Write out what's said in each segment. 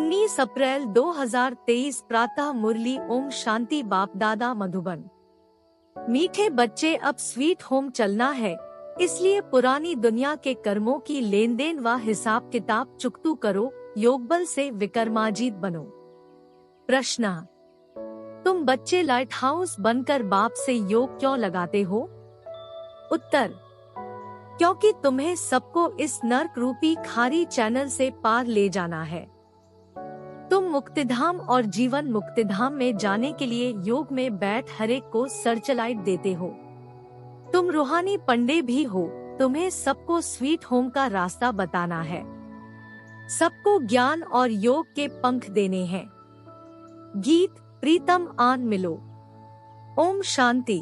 19 अप्रैल 2023 प्रातः मुरली। ओम शांति। बाप दादा मधुबन। मीठे बच्चे, अब स्वीट होम चलना है, इसलिए पुरानी दुनिया के कर्मों की लेन देन व हिसाब किताब चुकतू करो। योगबल से विक्रमाजीत बनो। प्रश्न: तुम बच्चे लाइट हाउस बनकर बाप से योग क्यों लगाते हो? उत्तर: क्योंकि तुम्हें सबको इस नर्क रूपी खारी चैनल से पार ले जाना है। तुम मुक्तिधाम और जीवन मुक्तिधाम में जाने के लिए योग में बैठ हरेक को सर्चलाइट देते हो। तुम रूहानी पंडे भी हो, तुम्हें सबको स्वीट होम का रास्ता बताना है, सबको ज्ञान और योग के पंख देने हैं। गीत प्रीतम आन मिलो। ओम शांति।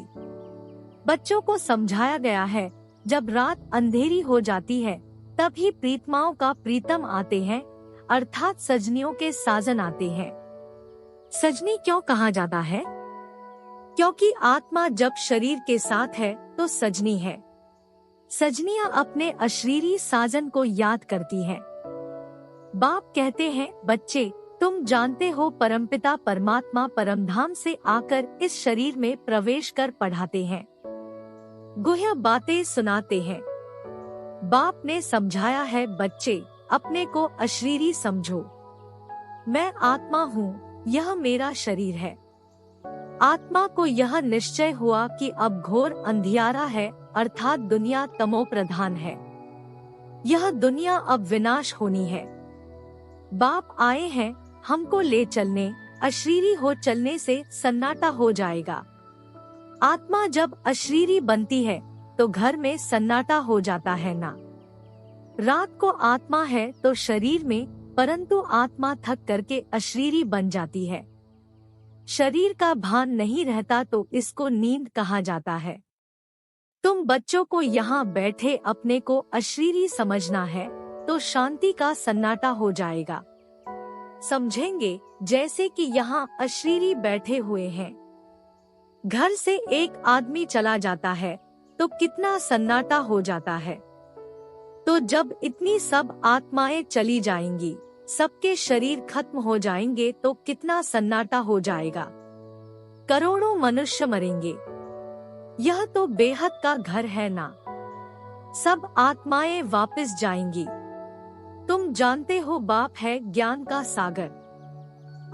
बच्चों को समझाया गया है, जब रात अंधेरी हो जाती है तभी प्रीतमाओं का प्रीतम आते हैं, अर्थात सजनियों के साजन आते हैं। सजनी क्यों कहा जाता है? क्योंकि आत्मा जब शरीर के साथ है तो सजनी है। सजनियां अपने अशरीरी साजन को याद करती हैं। बाप कहते हैं, बच्चे तुम जानते हो परमपिता परमात्मा परमधाम से आकर इस शरीर में प्रवेश कर पढ़ाते हैं, गुह्य बातें सुनाते हैं। बाप ने समझाया है, बच्चे अपने को अशरीरी समझो। मैं आत्मा हूँ, यह मेरा शरीर है। आत्मा को यह निश्चय हुआ कि अब घोर अंधियारा है, अर्थात दुनिया तमो प्रधान है। यह दुनिया अब विनाश होनी है। बाप आए हैं हमको ले चलने, अशरीरी हो चलने से सन्नाटा हो जाएगा। आत्मा जब अशरीरी बनती है तो घर में सन्नाटा हो जाता है ना। रात को आत्मा है तो शरीर में, परंतु आत्मा थक करके अशरीरी बन जाती है। शरीर का भान नहीं रहता तो इसको नींद कहा जाता है। तुम बच्चों को यहाँ बैठे अपने को अशरीरी समझना है तो शांति का सन्नाटा हो जाएगा। समझेंगे जैसे कि यहाँ अशरीरी बैठे हुए हैं। घर से एक आदमी चला जाता है तो कितना सन्नाटा हो जाता है। तो जब इतनी सब आत्माएं चली जाएंगी, सबके शरीर खत्म हो जाएंगे तो कितना सन्नाटा हो जाएगा। करोड़ों मनुष्य मरेंगे। यह तो बेहद का घर है ना। सब आत्माएं वापस जाएंगी। तुम जानते हो बाप है ज्ञान का सागर।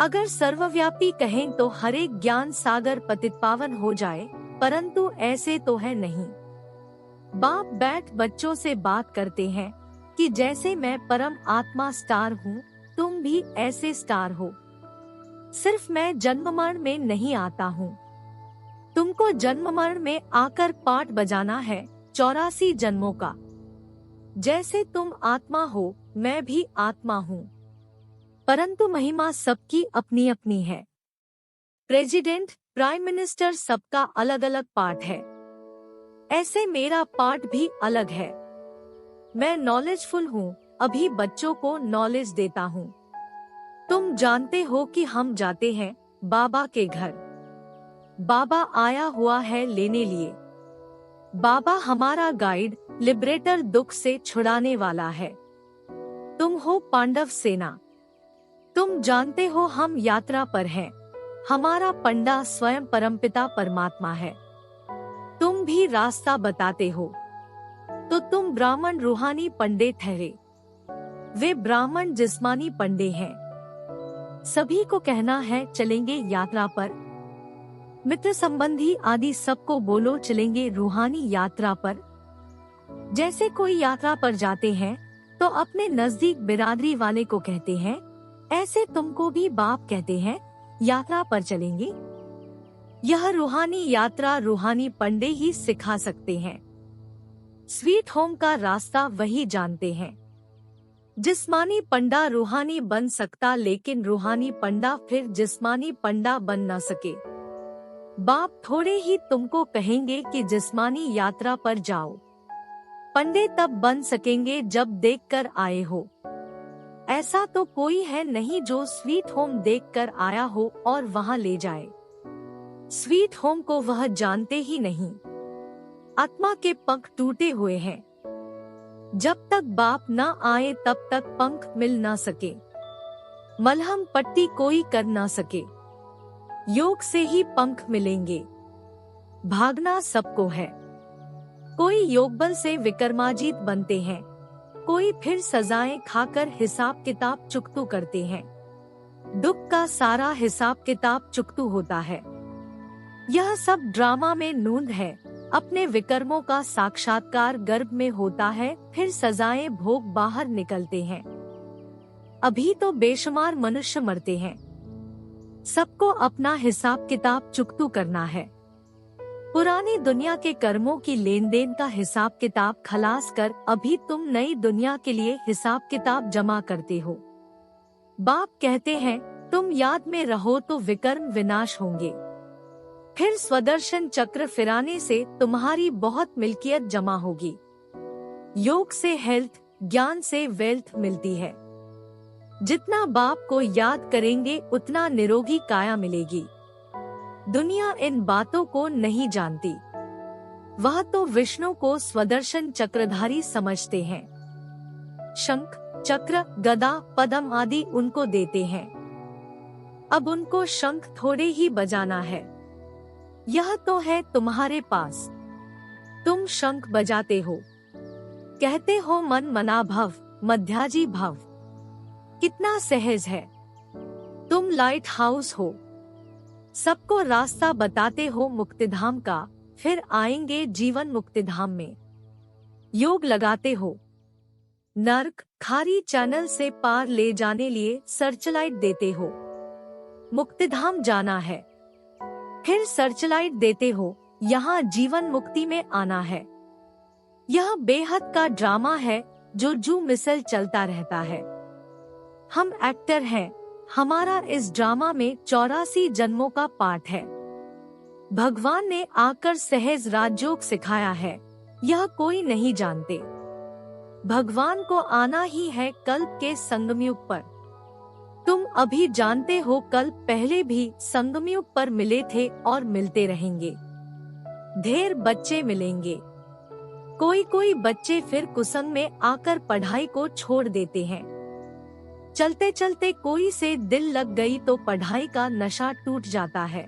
अगर सर्वव्यापी कहें तो हरेक ज्ञान सागर पतित पावन हो जाए, परंतु ऐसे तो है नहीं। बाप बैठ बच्चों से बात करते हैं कि जैसे मैं परम आत्मा स्टार हूँ, तुम भी ऐसे स्टार हो। सिर्फ मैं जन्म मरण में नहीं आता हूँ। तुमको जन्म मरण में आकर पाठ बजाना है 84 जन्मों का। जैसे तुम आत्मा हो, मैं भी आत्मा हूँ, परंतु महिमा सबकी अपनी अपनी है। प्रेसिडेंट, प्राइम मिनिस्टर सबका अलग अलग पाठ है। ऐसे मेरा पाठ भी अलग है। मैं नॉलेजफुल हूँ, अभी बच्चों को नॉलेज देता हूँ। तुम जानते हो कि हम जाते हैं बाबा के घर। बाबा आया हुआ है लेने लिए। बाबा हमारा गाइड, लिबरेटर, दुख से छुड़ाने वाला है। तुम हो पांडव सेना। तुम जानते हो हम यात्रा पर हैं। हमारा पंडा स्वयं परमपिता परमात्मा है। तुम भी रास्ता बताते हो, तो तुम ब्राह्मण रूहानी पंडे ठहरे। वे ब्राह्मण जिस्मानी पंडे हैं। सभी को कहना है चलेंगे यात्रा पर। मित्र संबंधी आदि सबको बोलो चलेंगे रूहानी यात्रा पर। जैसे कोई यात्रा पर जाते हैं तो अपने नजदीक बिरादरी वाले को कहते हैं, ऐसे तुमको भी बाप कहते हैं यात्रा पर चलेंगे। यह रूहानी यात्रा रूहानी पंडे ही सिखा सकते हैं। स्वीट होम का रास्ता वही जानते हैं। जिस्मानी पंडा रूहानी बन सकता, लेकिन रूहानी पंडा फिर जिस्मानी पंडा बन न सके। बाप थोड़े ही तुमको कहेंगे कि जिस्मानी यात्रा पर जाओ। पंडे तब बन सकेंगे जब देखकर आए हो। ऐसा तो कोई है नहीं जो स्वीट होम देखकर आया हो और वहां ले जाए। स्वीट होम को वह जानते ही नहीं। आत्मा के पंख टूटे हुए हैं। जब तक बाप न आए तब तक पंख मिल न सके। मलहम पट्टी कोई कर ना सके, योग से ही पंख मिलेंगे। भागना सबको है, कोई योग बल से विक्रमाजीत बनते हैं, कोई फिर सजाएं खाकर हिसाब किताब चुकतू करते हैं। दुख का सारा हिसाब किताब चुकतू होता है। यह सब ड्रामा में नूंद है, अपने विकर्मों का साक्षात्कार गर्भ में होता है, फिर सजाएं भोग बाहर निकलते हैं। अभी तो बेशुमार मनुष्य मरते हैं, सबको अपना हिसाब किताब चुकतू करना है। पुरानी दुनिया के कर्मों की लेन देन का हिसाब किताब खलास कर अभी तुम नई दुनिया के लिए हिसाब किताब जमा करते हो। बाप कहते हैं तुम याद में रहो तो विकर्म विनाश होंगे। फिर स्वदर्शन चक्र फिराने से तुम्हारी बहुत मिल्कियत जमा होगी। योग से हेल्थ, ज्ञान से वेल्थ मिलती है। जितना बाप को याद करेंगे उतना निरोगी काया मिलेगी। दुनिया इन बातों को नहीं जानती, वह तो विष्णु को स्वदर्शन चक्रधारी समझते हैं। शंख, चक्र, गदा, पद्म आदि उनको देते हैं। अब उनको शंख थोड़े ही बजाना है, यह तो है तुम्हारे पास। तुम शंख बजाते हो, कहते हो मन मना भव, मध्याजी भव। कितना सहज है। तुम लाइट हाउस हो, सबको रास्ता बताते हो मुक्तिधाम का, फिर आएंगे जीवन मुक्तिधाम में। योग लगाते हो, नर्क खारी चैनल से पार ले जाने लिए सर्चलाइट देते हो। मुक्तिधाम जाना है, फिर सर्चलाइट देते हो, यहाँ जीवन मुक्ति में आना है। यह बेहद का ड्रामा है जो जू मिसल चलता रहता है। हम एक्टर हैं, हमारा इस ड्रामा में 84 जन्मों का पाठ है। भगवान ने आकर सहज राजयोग सिखाया है, यह कोई नहीं जानते। भगवान को आना ही है कल्प के संगमयुग पर। तुम अभी जानते हो, कल्प पहले भी संगमयुग पर मिले थे और मिलते रहेंगे। ढेर बच्चे मिलेंगे। कोई कोई बच्चे फिर कुसंग में आकर पढ़ाई को छोड़ देते हैं। चलते चलते कोई से दिल लग गई तो पढ़ाई का नशा टूट जाता है।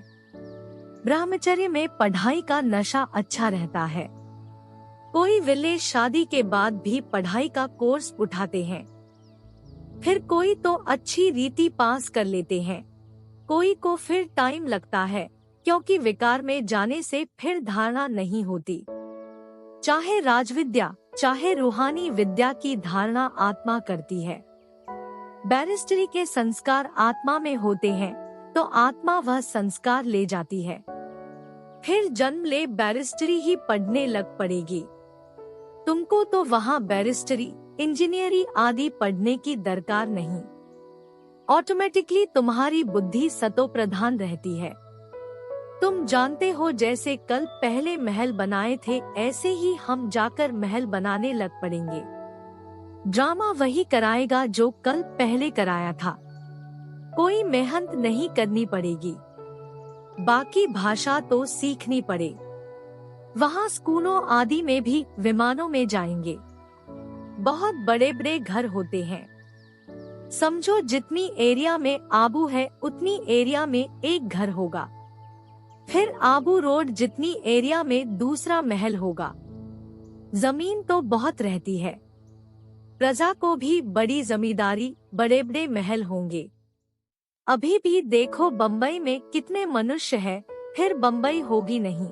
ब्रह्मचर्य में पढ़ाई का नशा अच्छा रहता है। कोई विलेज शादी के बाद भी पढ़ाई का कोर्स उठाते हैं। फिर कोई तो अच्छी रीति पास कर लेते हैं, कोई को फिर टाइम लगता है, क्योंकि विकार में जाने से फिर धारणा नहीं होती। चाहे राजविद्या चाहे रूहानी विद्या की धारणा आत्मा करती है। बैरिस्टरी के संस्कार आत्मा में होते हैं तो आत्मा वह संस्कार ले जाती है। फिर जन्म ले बैरिस्टरी ही पढ़ने लग पड़ेगी। तुमको तो वहाँ बैरिस्टरी, इंजीनियरिंग आदि पढ़ने की दरकार नहीं। ऑटोमेटिकली तुम्हारी बुद्धि सतो प्रधान रहती है। तुम जानते हो जैसे कल पहले महल बनाए थे, ऐसे ही हम जाकर महल बनाने लग पड़ेंगे। ड्रामा वही कराएगा जो कल पहले कराया था। कोई मेहनत नहीं करनी पड़ेगी। बाकी भाषा तो सीखनी पड़े। वहाँ स्कूलों आदि में भी विमानों में जाएंगे। बहुत बड़े बड़े घर होते हैं। समझो जितनी एरिया में आबू है उतनी एरिया में एक घर होगा। फिर आबू रोड जितनी एरिया में दूसरा महल होगा। जमीन तो बहुत रहती है। प्रजा को भी बड़ी जमींदारी, बड़े बड़े महल होंगे। अभी भी देखो बम्बई में कितने मनुष्य हैं, फिर बम्बई होगी नहीं,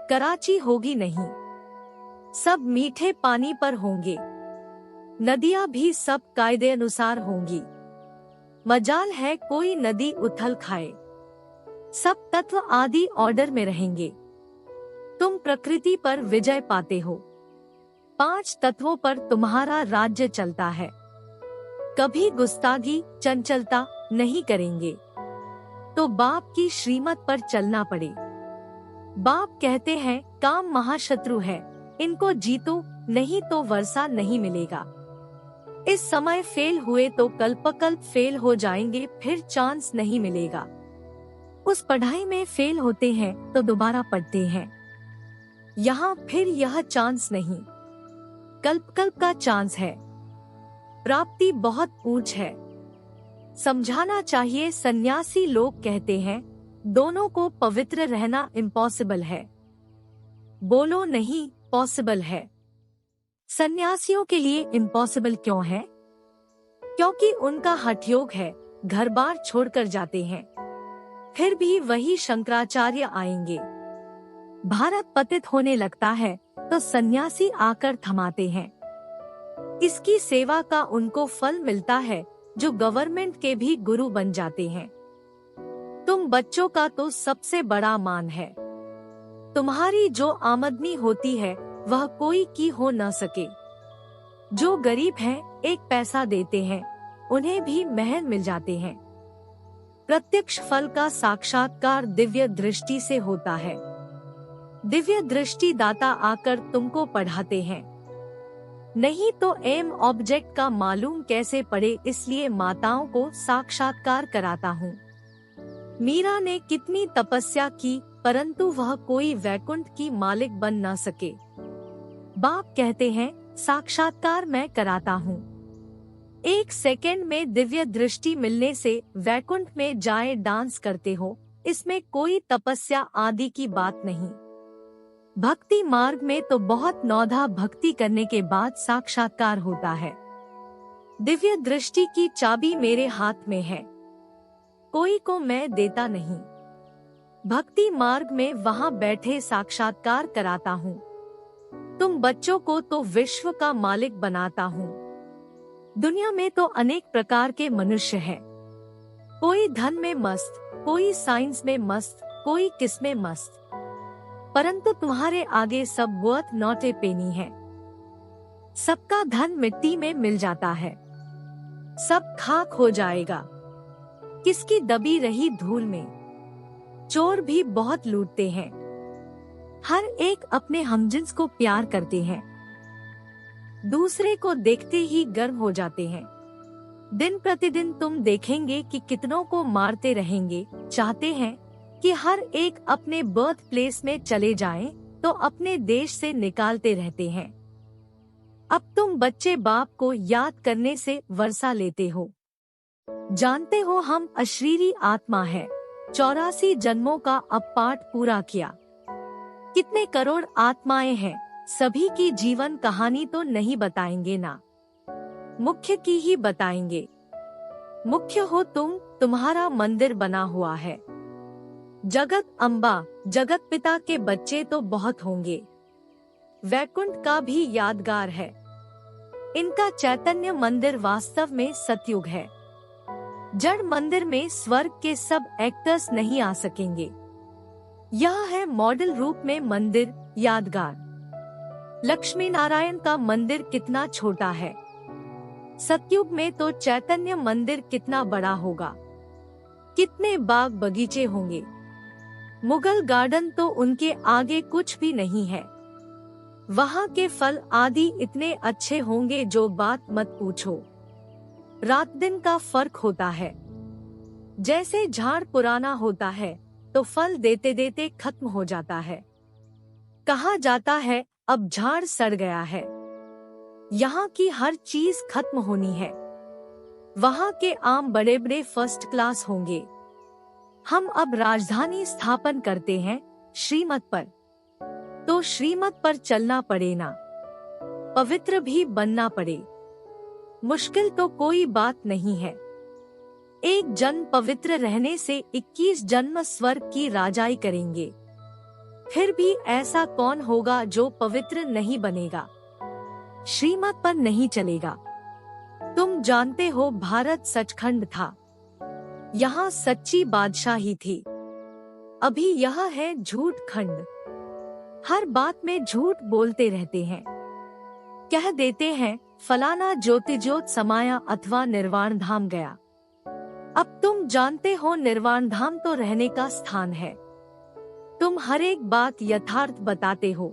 कराची होगी नहीं, सब मीठे पानी पर होंगे। नदियां भी सब कायदे अनुसार होंगी। मजाल है कोई नदी उथल खाए। सब तत्व आदि ऑर्डर में रहेंगे। तुम प्रकृति पर विजय पाते हो। 5 तत्वों पर तुम्हारा राज्य चलता है। कभी गुस्ताखी, चंचलता नहीं करेंगे तो बाप की श्रीमत पर चलना पड़े। बाप कहते हैं काम महाशत्रु है, इनको जीतो, नहीं तो वर्षा नहीं मिलेगा। इस समय फेल हुए तो कल्पकल्प फेल हो जाएंगे, फिर चांस नहीं मिलेगा। उस पढ़ाई में फेल होते हैं तो दोबारा पढ़ते हैं। यहाँ फिर यह चांस नहीं, कल्प कल्प का चांस है। प्राप्ति बहुत ऊंच है। समझाना चाहिए। सन्यासी लोग कहते हैं दोनों को पवित्र रहना इम्पॉसिबल है। बोलो नहीं, पॉसिबल है। सन्यासियों के लिए इम्पॉसिबल क्यों है? क्योंकि उनका हठयोग है, घर बार छोड़कर जाते हैं। फिर भी वही शंकराचार्य आएंगे। भारत पतित होने लगता है तो सन्यासी आकर थमाते हैं। इसकी सेवा का उनको फल मिलता है जो गवर्नमेंट के भी गुरु बन जाते हैं। तुम बच्चों का तो सबसे बड़ा मान है। तुम्हारी जो आमदनी होती है वह कोई की हो न सके। जो गरीब हैं, एक पैसा देते हैं, उन्हें भी महल मिल जाते हैं। प्रत्यक्ष फल का साक्षात्कार दिव्य दृष्टि से होता है। दिव्य दृष्टि दाता आकर तुमको पढ़ाते हैं। नहीं तो एम ऑब्जेक्ट का मालूम कैसे पड़े, इसलिए माताओं को साक्षात्कार कराता हूँ। मीरा ने कितनी तपस्या की, परंतु वह कोई वैकुंठ की मालिक बन न सके। बाप कहते हैं साक्षात्कार मैं कराता हूँ। 1 सेकेंड में दिव्य दृष्टि मिलने से वैकुंठ में जाए डांस करते हो, इसमें कोई तपस्या आदि की बात नहीं। भक्ति मार्ग में तो बहुत नौधा भक्ति करने के बाद साक्षात्कार होता है। दिव्य दृष्टि की चाबी मेरे हाथ में है, कोई को मैं देता नहीं। भक्ति मार्ग में वहाँ बैठे साक्षात्कार कराता हूँ। तुम बच्चों को तो विश्व का मालिक बनाता हूँ। दुनिया में तो अनेक प्रकार के मनुष्य हैं। कोई धन में मस्त, कोई साइंस में मस्त, कोई किस में मस्त, परंतु तुम्हारे आगे सब वर्थ नॉट ए पेनी है। सबका धन मिट्टी में मिल जाता है, सब खाक हो जाएगा। किसकी दबी रही धूल में। चोर भी बहुत लूटते हैं, हर एक अपने हमजिन्स को प्यार करते हैं, दूसरे को देखते ही गर्व हो जाते हैं। दिन प्रतिदिन तुम देखेंगे कि कितनों को मारते रहेंगे। चाहते हैं कि हर एक अपने बर्थ प्लेस में चले जाएं, तो अपने देश से निकालते रहते हैं। अब तुम बच्चे बाप को याद करने से वर्षा लेते हो। जानते हो हम अशरीरी आत्मा है, 84 जन्मों का अब पाठ पूरा किया। कितने करोड़ आत्माएं हैं, सभी की जीवन कहानी तो नहीं बताएंगे ना, मुख्य की ही बताएंगे। मुख्य हो तुम, तुम्हारा मंदिर बना हुआ है। जगत अम्बा, जगत पिता के बच्चे तो बहुत होंगे। वैकुंठ का भी यादगार है। इनका चैतन्य मंदिर वास्तव में सतयुग है। जड़ मंदिर में स्वर्ग के सब एक्टर्स नहीं आ सकेंगे। यह है मॉडल रूप में मंदिर, यादगार। लक्ष्मी नारायण का मंदिर कितना छोटा है, सतयुग में तो चैतन्य मंदिर कितना बड़ा होगा। कितने बाग बगीचे होंगे। मुगल गार्डन तो उनके आगे कुछ भी नहीं है। वहाँ के फल आदि इतने अच्छे होंगे जो बात मत पूछो। रात दिन का फर्क होता है। जैसे झाड़ पुराना होता है तो फल देते देते खत्म हो जाता है। कहा जाता है अब झाड़ सड़ गया है। यहाँ की हर चीज खत्म होनी है। वहाँ के आम बड़े बड़े फर्स्ट क्लास होंगे। हम अब राजधानी स्थापन करते हैं श्रीमत पर, तो श्रीमत पर चलना पड़े ना, पवित्र भी बनना पड़े। मुश्किल तो कोई बात नहीं है। एक जन्म पवित्र रहने से 21 जन्म स्वर्ग की राजाई करेंगे। फिर भी ऐसा कौन होगा जो पवित्र नहीं बनेगा, श्रीमत पर नहीं चलेगा। तुम जानते हो भारत सचखंड था, यहाँ सच्ची बादशाही थी। अभी यह है झूठ खंड। हर बात में झूठ बोलते रहते हैं। कह देते हैं फलाना ज्योतिज्योत समाया अथवा निर्वाण धाम गया। अब तुम जानते हो निर्वाण धाम तो रहने का स्थान है। तुम हर एक बात यथार्थ बताते हो।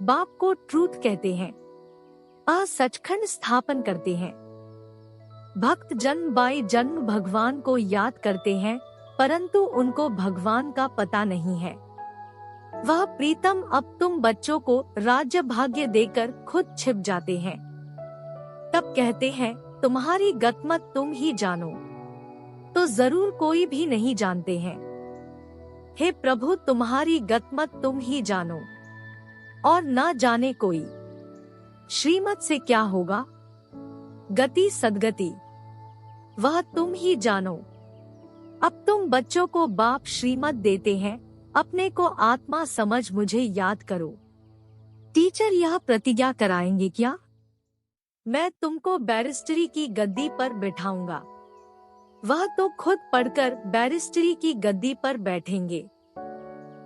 बाप को ट्रूथ कहते हैं, सचखंड स्थापन करते हैं। भक्त जन्म बाई जन्म भगवान को याद करते हैं, परंतु उनको भगवान का पता नहीं है। वह प्रीतम अब तुम बच्चों को राज्य भाग्य देकर खुद छिप जाते हैं। तब कहते हैं तुम्हारी गतमत तुम ही जानो। तो जरूर कोई भी नहीं जानते हैं। हे प्रभु, तुम्हारी गतमत तुम ही जानो, और ना जाने कोई। श्रीमत से क्या होगा, गति सदगति, वह तुम ही जानो। अब तुम बच्चों को बाप श्रीमत देते हैं, अपने को आत्मा समझ मुझे याद करो। टीचर यह प्रतिज्ञा कराएंगे क्या? मैं तुमको बैरिस्टरी की गद्दी पर बिठाऊंगा। वह तो खुद पढ़कर बैरिस्टरी की गद्दी पर बैठेंगे।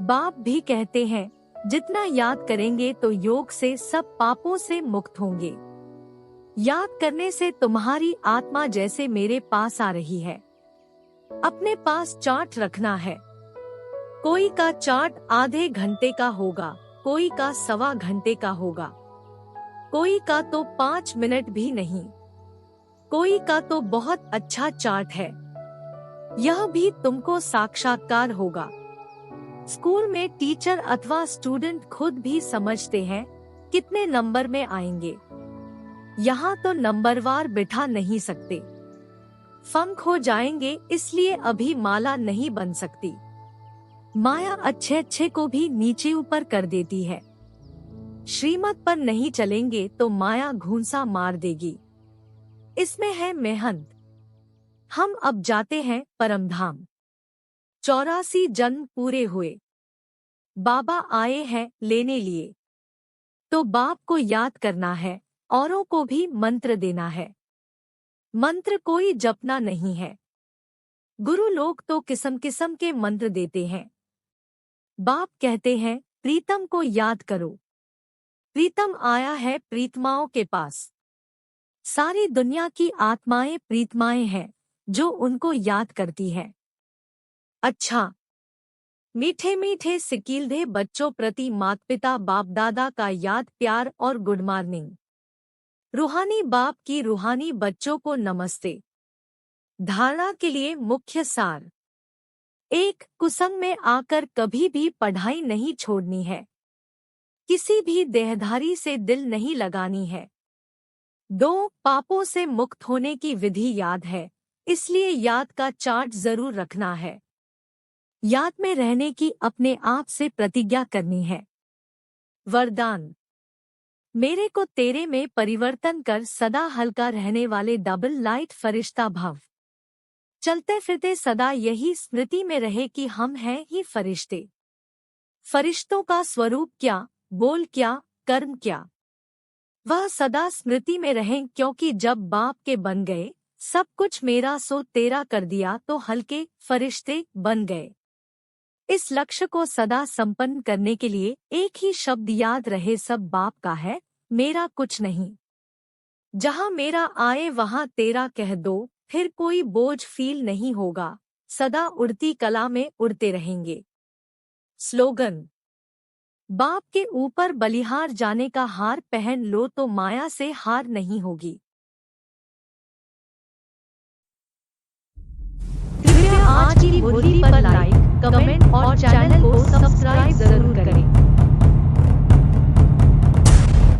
बाप भी कहते हैं, जितना याद करेंगे तो योग से सब पापों से मुक्त होंगे। याद करने से तुम्हारी आत्मा जैसे मेरे पास आ रही है। अपने पास चार्ट रखना है। कोई का चार्ट आधे घंटे का होगा, कोई का 1.25 घंटे का होगा, कोई का तो 5 मिनट भी नहीं, कोई का तो बहुत अच्छा चार्ट है। यह भी तुमको साक्षात्कार होगा। स्कूल में टीचर अथवा स्टूडेंट खुद भी समझते हैं कितने नंबर में आएंगे। यहाँ तो नंबरवार बिठा नहीं सकते, फंक हो जाएंगे, इसलिए अभी माला नहीं बन सकती। माया अच्छे अच्छे को भी नीचे ऊपर कर देती है। श्रीमत पर नहीं चलेंगे तो माया घूंसा मार देगी। इसमें है मेहनत। हम अब जाते हैं परमधाम। 84 जन्म पूरे हुए, बाबा आए हैं लेने लिए। तो बाप को याद करना है, औरों को भी मंत्र देना है। मंत्र कोई जपना नहीं है। गुरु लोग तो किस्म किस्म के मंत्र देते हैं। बाप कहते हैं, प्रीतम को याद करो। प्रीतम आया है प्रीतमाओं के पास। सारी दुनिया की आत्माएं प्रीतमाएं हैं जो उनको याद करती हैं। अच्छा, मीठे मीठे सिकीलधे बच्चों प्रति माता पिता बाप दादा का याद प्यार और गुड मॉर्निंग। रूहानी बाप की रूहानी बच्चों को नमस्ते। धारणा के लिए मुख्य सार। 1. कुसंग में आकर कभी भी पढ़ाई नहीं छोड़नी है। किसी भी देहधारी से दिल नहीं लगानी है। 2. पापों से मुक्त होने की विधि याद है, इसलिए याद का चार्ट जरूर रखना है। याद में रहने की अपने आप से प्रतिज्ञा करनी है। वरदान। मेरे को तेरे में परिवर्तन कर सदा हल्का रहने वाले डबल लाइट फरिश्ता भव। चलते फिरते सदा यही स्मृति में रहे कि हम हैं ही फरिश्ते। फरिश्तों का स्वरूप क्या, बोल क्या, कर्म क्या, वह सदा स्मृति में रहें, क्योंकि जब बाप के बन गए, सब कुछ मेरा सो तेरा कर दिया तो हल्के फरिश्ते बन गए। इस लक्ष्य को सदा संपन्न करने के लिए एक ही शब्द याद रहे, सब बाप का है, मेरा कुछ नहीं। जहाँ मेरा आए वहाँ तेरा कह दो, फिर कोई बोझ फील नहीं होगा, सदा उड़ती कला में उड़ते रहेंगे। स्लोगन। बाप के ऊपर बलिहार जाने का हार पहन लो तो माया से हार नहीं होगी। कृपया आज की बुद्धि पर लाइक, कमेंट और चैनल को सब्सक्राइब जरूर करें।